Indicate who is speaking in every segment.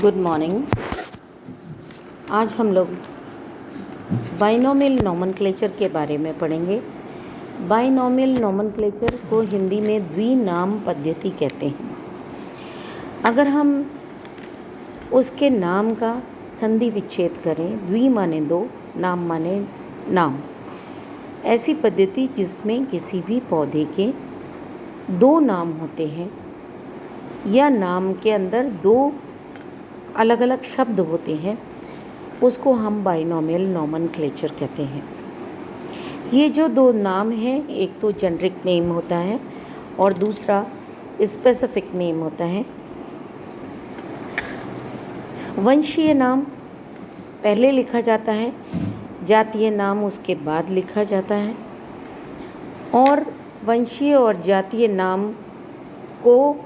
Speaker 1: Good morning. आज हम लोग बाइनोमियल नोमेनक्लेचर के बारे में पढ़ेंगे। बाइनोमियल नोमेनक्लेचर को हिंदी में द्विनाम पद्धति कहते हैं। अगर हम उसके नाम का संधि विच्छेद करें, द्वि माने दो, नाम माने नाम, ऐसी पद्धति जिसमें किसी भी पौधे के दो नाम होते हैं या नाम के अंदर दो अलग अलग शब्द होते हैं, उसको हम बाइनोमियल नोमेनक्लेचर कहते हैं। ये जो दो नाम हैं, एक तो जेनरिक नेम होता है और दूसरा स्पेसिफिक नेम होता है। वंशीय नाम पहले लिखा जाता है, जातीय नाम उसके बाद लिखा जाता है। और वंशीय और जातीय नाम को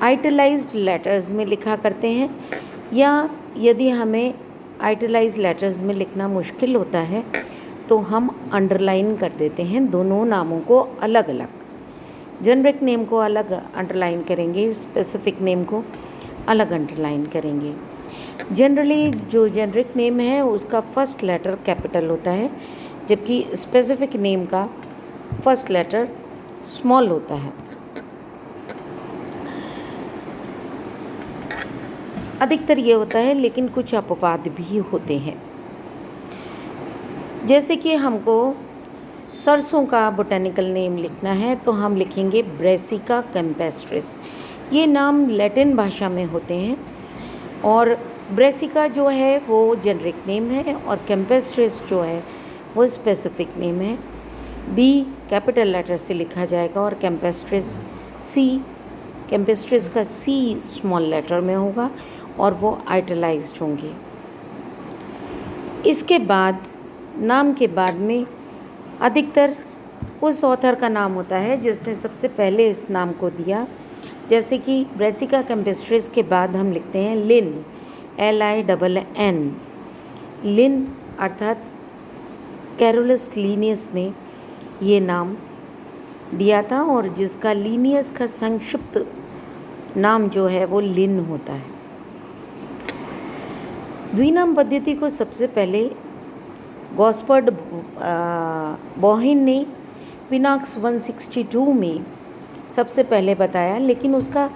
Speaker 1: आइटलाइज्ड लेटर्स में लिखा करते हैं, या यदि हमें आइटलाइज्ड लेटर्स में लिखना मुश्किल होता है तो हम अंडरलाइन कर देते हैं दोनों नामों को अलग अलग। जेनरिक नेम को अलग अंडरलाइन करेंगे, स्पेसिफिक नेम को अलग अंडरलाइन करेंगे। जनरली जो जेनरिक नेम है उसका फर्स्ट लेटर कैपिटल होता है, जबकि स्पेसिफिक नेम का फर्स्ट लेटर स्मॉल होता है। अधिकतर ये होता है, लेकिन कुछ अपवाद भी होते हैं। जैसे कि हमको सरसों का बोटेनिकल नेम लिखना है तो हम लिखेंगे ब्रेसिका कैम्पेस्ट्रिस। ये नाम लैटिन भाषा में होते हैं और ब्रेसिका जो है वो जेनरिक नेम है और कैम्पेस्ट्रिस जो है वो स्पेसिफिक नेम है। बी कैपिटल लेटर से लिखा जाएगा और कैम्पेस्ट्रिस का सी स्मॉल लेटर में होगा और वो आइटलाइज्ड होंगे। इसके बाद नाम के बाद में अधिकतर उस ऑथर का नाम होता है जिसने सबसे पहले इस नाम को दिया। जैसे कि ब्रेसिका कैम्पेस्ट्रिस के बाद हम लिखते हैं लिन, LINN। लिन अर्थात कैरोलस लीनियस ने ये नाम दिया था और जिसका लीनियस का संक्षिप्त नाम जो है वो लिन होता है। द्विनाम पद्धति को सबसे पहले गॉस्पर्ड बॉहिन ने पिनाक्स 162 में सबसे पहले बताया, लेकिन उसका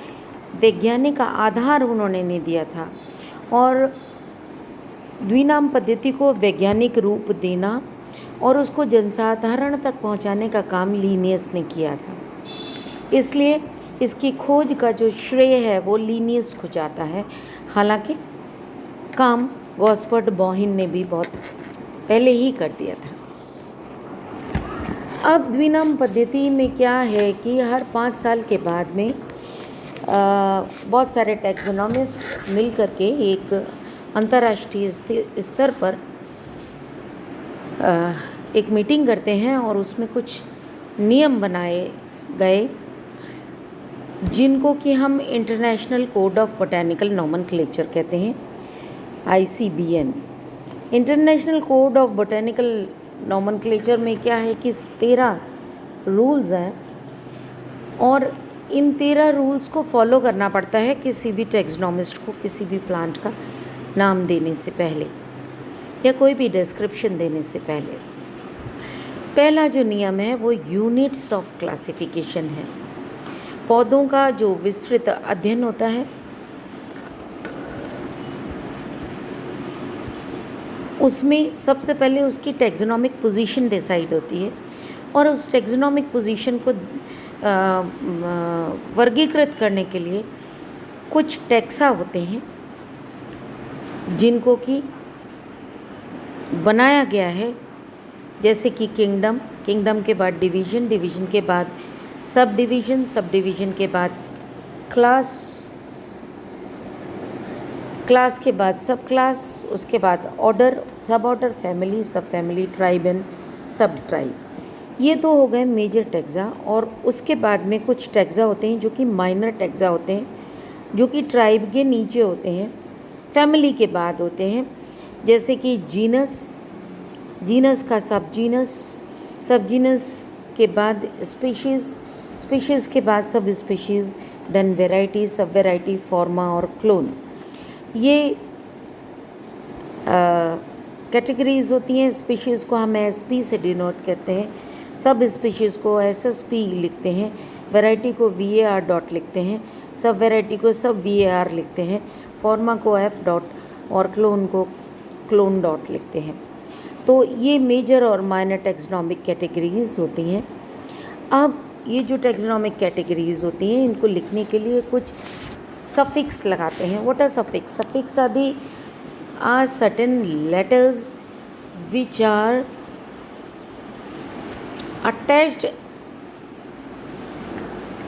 Speaker 1: वैज्ञानिक आधार उन्होंने नहीं दिया था। और द्विनाम पद्धति को वैज्ञानिक रूप देना और उसको जनसाधारण तक पहुंचाने का काम लीनियस ने किया था, इसलिए इसकी खोज का जो श्रेय है वो लीनियस को जाता है। हालांकि काम गॉस्पर्ड बॉहिन ने भी बहुत पहले ही कर दिया था। अब द्विनाम पद्धति में क्या है कि हर 5 साल के बाद में बहुत सारे टैक्सोनॉमिस्ट मिल करके एक अंतर्राष्ट्रीय स्तर पर एक मीटिंग करते हैं और उसमें कुछ नियम बनाए गए जिनको कि हम international code of botanical nomenclature कहते हैं, ICBN। International code of botanical nomenclature में क्या है कि 13 रूल्स हैं और इन 13 रूल्स को फॉलो करना पड़ता है किसी भी टैक्सोनॉमिस्ट को किसी भी प्लांट का नाम देने से पहले या कोई भी डिस्क्रिप्शन देने से पहले। पहला जो नियम है वो यूनिट्स ऑफ क्लासिफिकेशन है। पौधों का जो विस्तृत अध्ययन होता है उसमें सबसे पहले उसकी टैक्सोनॉमिक पोजीशन डिसाइड होती है और उस टैक्सोनॉमिक पोजीशन को वर्गीकृत करने के लिए कुछ टैक्सा होते हैं जिनको कि बनाया गया है, जैसे कि किंगडम के बाद डिवीज़न के बाद सब डिवीज़न के बाद क्लास के बाद सब क्लास, उसके बाद ऑर्डर, सब ऑर्डर, फैमिली, सब फैमिली, ट्राइब एंड सब ट्राइब। ये तो हो गए मेजर टैक्सा। और उसके बाद में कुछ टैक्सा होते हैं जो कि माइनर टैक्सा होते हैं, जो कि ट्राइब के नीचे होते हैं, फैमिली के बाद होते हैं। जैसे कि जीनस का सब जीनस के बाद स्पीशीज़, स्पीशीज़ के बाद सब स्पीशीज़, देन वेराइटी, सब वेराइटी, फॉर्मा और क्लोन। ये कैटेगरीज होती हैं। स्पीशीज़ को हम एसपी से डिनोट करते हैं, सब स्पीशीज़ को एसएसपी लिखते हैं, वैरायटी को VAR डॉट लिखते हैं, सब वैरायटी को सब VAR लिखते हैं, फॉर्मा को F डॉट और क्लोन को क्लोन डॉट लिखते हैं। तो ये मेजर और माइनर टेक्सोनॉमिक कैटेगरीज होती हैं। अब ये जो टेक्सोनॉमिक कैटेगरीज होती हैं, इनको लिखने के लिए कुछ सफिक्स लगाते हैं। What are suffix? Suffix are certain letters which are attached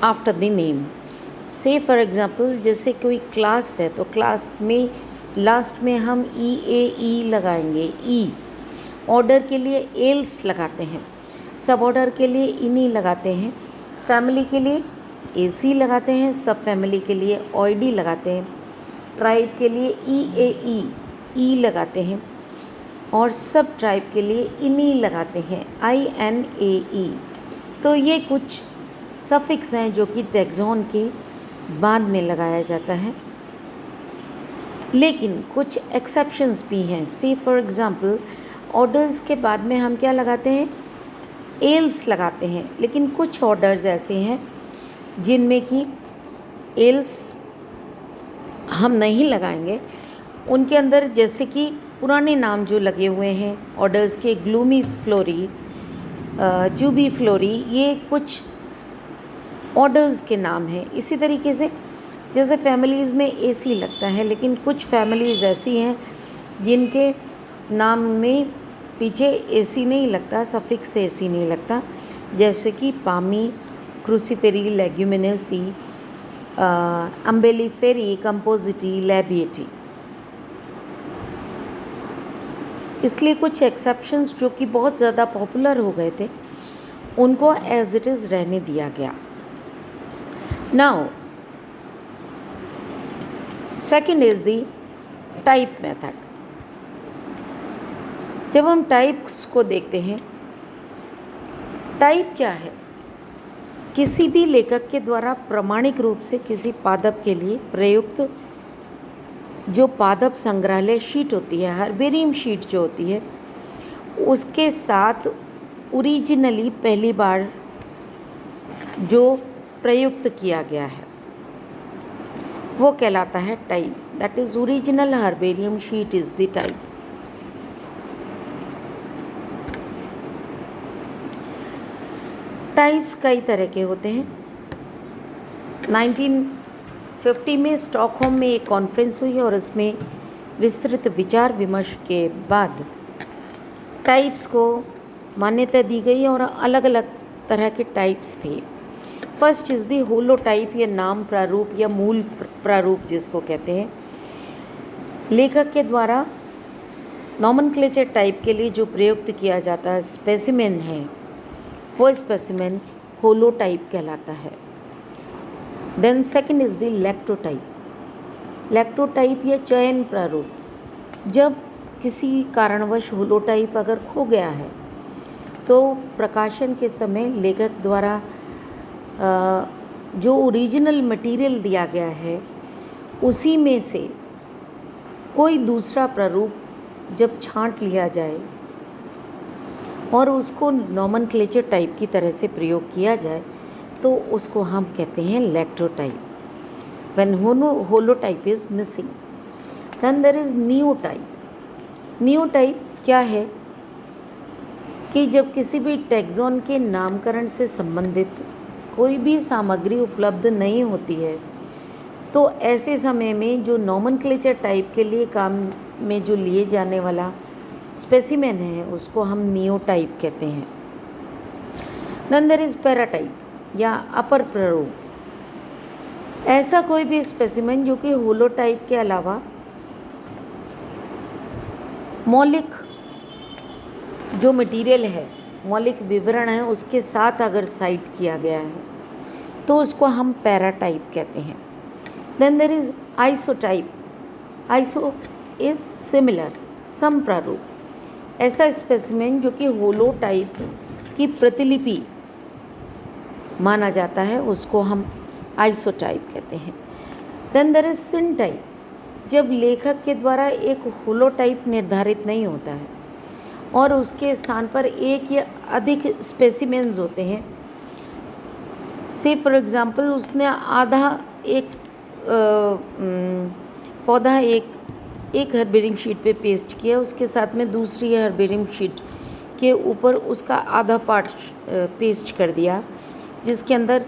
Speaker 1: after the name. से फॉर एग्ज़ाम्पल जैसे कोई क्लास है तो क्लास में लास्ट में हम EAE लगाएंगे, ई। ऑर्डर के लिए एल्स लगाते हैं, सब ऑर्डर के लिए इनी लगाते हैं, फैमिली के लिए AC लगाते हैं, सब फैमिली के लिए OID लगाते हैं, ट्राइब के लिए EAE ई लगाते हैं और सब ट्राइब के लिए इनी लगाते हैं, INAE। तो ये कुछ सफिक्स हैं जो कि टैक्सॉन के बाद में लगाया जाता है। लेकिन कुछ एक्सेप्शंस भी हैं। से फॉर एग्ज़ाम्पल ऑर्डर्स के बाद में हम क्या लगाते हैं? एल्स लगाते हैं। लेकिन कुछ ऑर्डर्स ऐसे हैं जिनमें कि एल्स हम नहीं लगाएंगे। उनके अंदर जैसे कि पुराने नाम जो लगे हुए हैं ऑर्डर्स के, ग्लूमी फ्लोरी, जूबी फ्लोरी, ये कुछ ऑर्डर्स के नाम हैं। इसी तरीके से जैसे फैमिलीज़ में AC लगता है, लेकिन कुछ फैमिलीज़ ऐसी हैं जिनके नाम में पीछे AC नहीं लगता, सफिक्स AC नहीं लगता, जैसे कि पामी, क्रूसीफेरी, लेग्यूमिनेसी, अम्बेलीफेरी, कंपोजिटी, लैबिएटी। इसलिए कुछ एक्सेप्शंस जो कि बहुत ज़्यादा पॉपुलर हो गए थे उनको एज इट इज़ रहने दिया गया। Now second is the type method. जब हम टाइप्स को देखते हैं, टाइप क्या है? किसी भी लेखक के द्वारा प्रामाणिक रूप से किसी पादप के लिए प्रयुक्त जो पादप संग्रहालय शीट होती है, हर्बेरियम शीट जो होती है, उसके साथ ओरिजिनली पहली बार जो प्रयुक्त किया गया है वो कहलाता है type. That is original herbarium sheet is the type. Types कई तरह के होते हैं। 1950 में स्टॉकहोम में एक कॉन्फ्रेंस हुई और इसमें विस्तृत विचार विमर्श के बाद टाइप्स को मान्यता दी गई और अलग अलग तरह के टाइप्स थे। First is the holotype या नाम प्रारूप या मूल प्रारूप जिसको कहते हैं। लेखक के द्वारा नॉमेनक्लेचर टाइप के लिए जो प्रयुक्त किया जाता है स्पेसिमेन है, वो स्पेसिमेन होलो टाइप कहलाता है। Then second is the lectotype. Lectotype या चयन प्रारूप। जब किसी कारणवश होलोटाइप अगर खो गया है तो प्रकाशन के समय लेखक द्वारा जो ओरिजिनल मटेरियल दिया गया है उसी में से कोई दूसरा प्रारूप जब छांट लिया जाए और उसको नॉमेनक्लेचर टाइप की तरह से प्रयोग किया जाए तो उसको हम कहते हैं lectotype. When holotype is missing. Then there is neotype. Neotype क्या है कि जब किसी भी टैक्सॉन के नामकरण से संबंधित कोई भी सामग्री उपलब्ध नहीं होती है तो ऐसे समय में जो नॉमेनक्लेचर टाइप के लिए काम में जो लिए जाने वाला स्पेसिमेन है उसको हम नियोटाइप कहते हैं। देन देयर इज़ पैराटाइप या अपर प्रारूप। ऐसा कोई भी स्पेसिमेन जो कि होलोटाइप के अलावा मौलिक जो मटेरियल है, मौलिक विवरण है, उसके साथ अगर साइट किया गया है तो उसको हम पैराटाइप कहते हैं। Then there is isotype. Iso is similar, सम प्रारूप। ऐसा स्पेसिमेन जो कि होलोटाइप की प्रतिलिपि माना जाता है उसको हम आइसोटाइप कहते हैं। देन देयर इज सिनटाइप, जब लेखक के द्वारा एक होलोटाइप निर्धारित नहीं होता है और उसके स्थान पर एक या अधिक स्पेसिमेंस होते हैं। से फॉर एग्ज़ाम्पल उसने आधा एक पौधा एक हर्बेरियम शीट पे पेस्ट किया, उसके साथ में दूसरी हर्बेरियम शीट के ऊपर उसका आधा पार्ट पेस्ट कर दिया, जिसके अंदर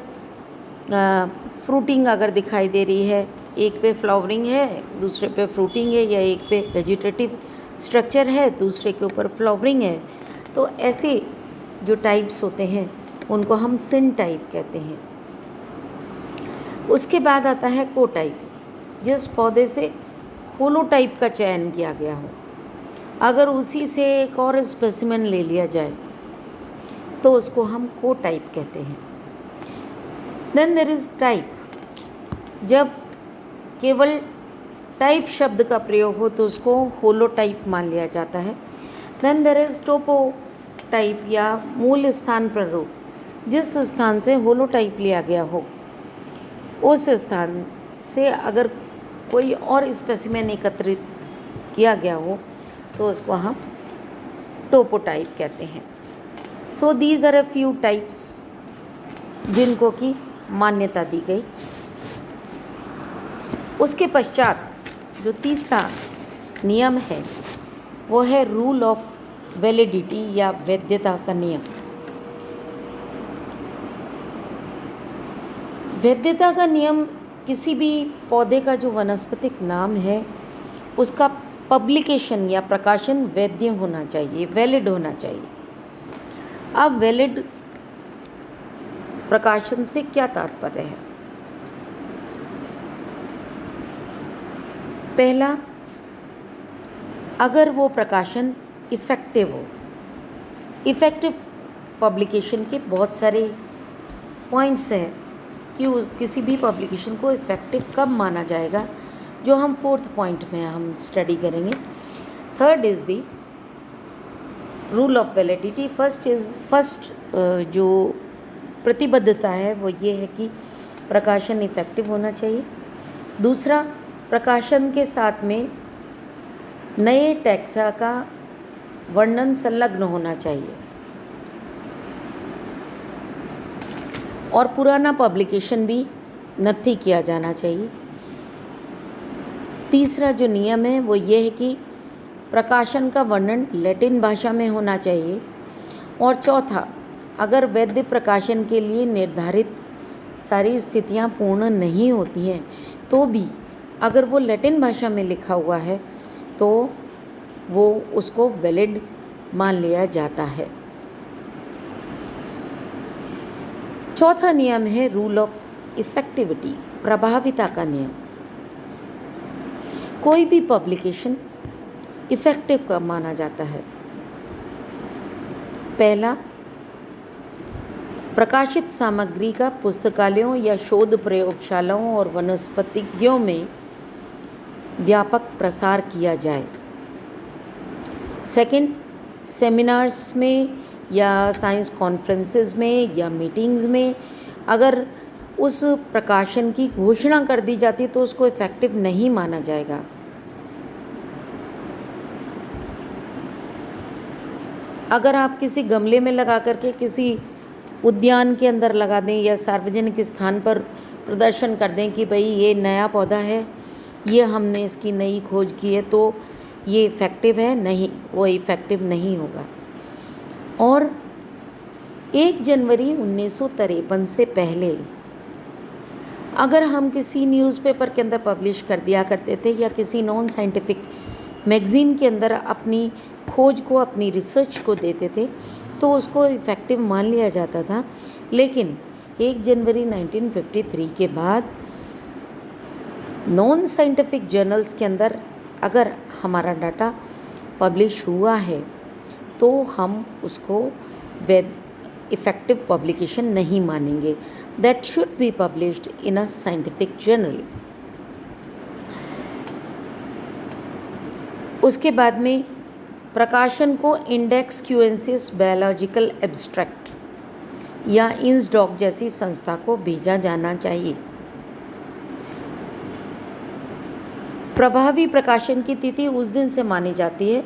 Speaker 1: फ्रूटिंग अगर दिखाई दे रही है, एक पे फ्लावरिंग है दूसरे पे फ्रूटिंग है, या एक पे वेजिटेटिव स्ट्रक्चर है दूसरे के ऊपर फ्लावरिंग है, तो ऐसे जो टाइप्स होते हैं उनको हम सिनटाइप कहते हैं। उसके बाद आता है कोटाइप, जिस पौधे से होलोटाइप का चयन किया गया हो, अगर उसी से एक और स्पेसिमेन ले लिया जाए तो उसको हम कोटाइप कहते हैं। देन देयर इज़ टाइप, जब केवल टाइप शब्द का प्रयोग हो तो उसको होलोटाइप मान लिया जाता है। देन देयर इज़ टोपोटाइप, या मूल स्थान प्ररूप, जिस स्थान से होलोटाइप लिया गया हो उस स्थान से अगर कोई और स्पेसिमेन एकत्रित किया गया हो तो उसको हम टोपोटाइप कहते हैं। So these are a few types जिनको की मान्यता दी गई। उसके पश्चात जो तीसरा नियम है वो है रूल ऑफ वैलिडिटी या वैधता का नियम। वैधता का नियम किसी भी पौधे का जो वनस्पतिक नाम है उसका पब्लिकेशन या प्रकाशन वैध होना चाहिए, वैलिड होना चाहिए। अब वैलिड प्रकाशन से क्या तात्पर्य है? पहला, अगर वो प्रकाशन इफ़ेक्टिव हो। इफ़ेक्टिव पब्लिकेशन के बहुत सारे पॉइंट्स हैं कि किसी भी पब्लिकेशन को इफ़ेक्टिव कब माना जाएगा, जो हम 4th पॉइंट में हम स्टडी करेंगे। Third is the rule of validity. First जो प्रतिबद्धता है वो ये है कि प्रकाशन इफ़ेक्टिव होना चाहिए। दूसरा, प्रकाशन के साथ में नए टैक्सा का वर्णन संलग्न होना चाहिए और पुराना पब्लिकेशन भी नथी किया जाना चाहिए। तीसरा जो नियम है वो ये है कि प्रकाशन का वर्णन लैटिन भाषा में होना चाहिए। और चौथा, अगर वैध प्रकाशन के लिए निर्धारित सारी स्थितियां पूर्ण नहीं होती हैं तो भी अगर वो लैटिन भाषा में लिखा हुआ है तो वो उसको वैलिड मान लिया जाता है। चौथा नियम है रूल ऑफ इफ़ेक्टिविटी, प्रभाविता का नियम। कोई भी पब्लिकेशन इफ़ेक्टिव कब माना जाता है? पहला, प्रकाशित सामग्री का पुस्तकालयों या शोध प्रयोगशालाओं और वनस्पतिज्ञों में व्यापक प्रसार किया जाए। सेकंड, सेमिनार्स में या साइंस कॉन्फ्रेंसेस में या मीटिंग्स में अगर उस प्रकाशन की घोषणा कर दी जाती तो उसको इफ़ेक्टिव नहीं माना जाएगा। अगर आप किसी गमले में लगा करके किसी उद्यान के अंदर लगा दें या सार्वजनिक स्थान पर प्रदर्शन कर दें कि भाई ये नया पौधा है, ये हमने इसकी नई खोज की है, तो ये इफ़ेक्टिव है, नहीं, वो इफ़ेक्टिव नहीं होगा। और 1 जनवरी 1953 से पहले अगर हम किसी न्यूज़पेपर के अंदर पब्लिश कर दिया करते थे या किसी नॉन साइंटिफिक मैगज़ीन के अंदर अपनी खोज को, अपनी रिसर्च को देते थे तो उसको इफ़ेक्टिव मान लिया जाता था। लेकिन 1 जनवरी 1953 के बाद नॉन साइंटिफिक जर्नल्स के अंदर अगर हमारा डाटा पब्लिश हुआ है तो हम उसको इफ़ेक्टिव पब्लिकेशन नहीं मानेंगे। That should be published in a scientific journal. उसके बाद में प्रकाशन को इंडेक्स क्यूएनसीएस बायोलॉजिकल एब्स्ट्रैक्ट या इंसडॉक जैसी संस्था को भेजा जाना चाहिए। प्रभावी प्रकाशन की तिथि उस दिन से मानी जाती है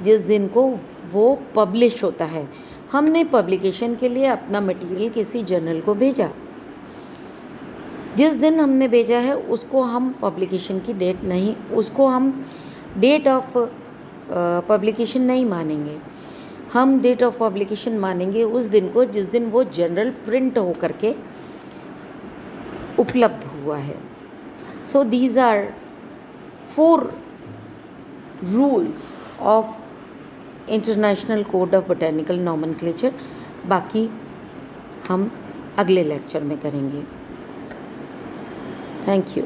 Speaker 1: जिस दिन को वो पब्लिश होता है। हमने पब्लिकेशन के लिए अपना मटेरियल किसी जर्नल को भेजा, जिस दिन हमने भेजा है उसको हम पब्लिकेशन की डेट नहीं, उसको हम डेट ऑफ पब्लिकेशन नहीं मानेंगे। हम डेट ऑफ पब्लिकेशन मानेंगे उस दिन को जिस दिन वो जर्नल प्रिंट हो करके उपलब्ध हुआ है। So these are 4 rules of international code of botanical nomenclature. बाकी हम अगले लेक्चर में करेंगे। Thank you.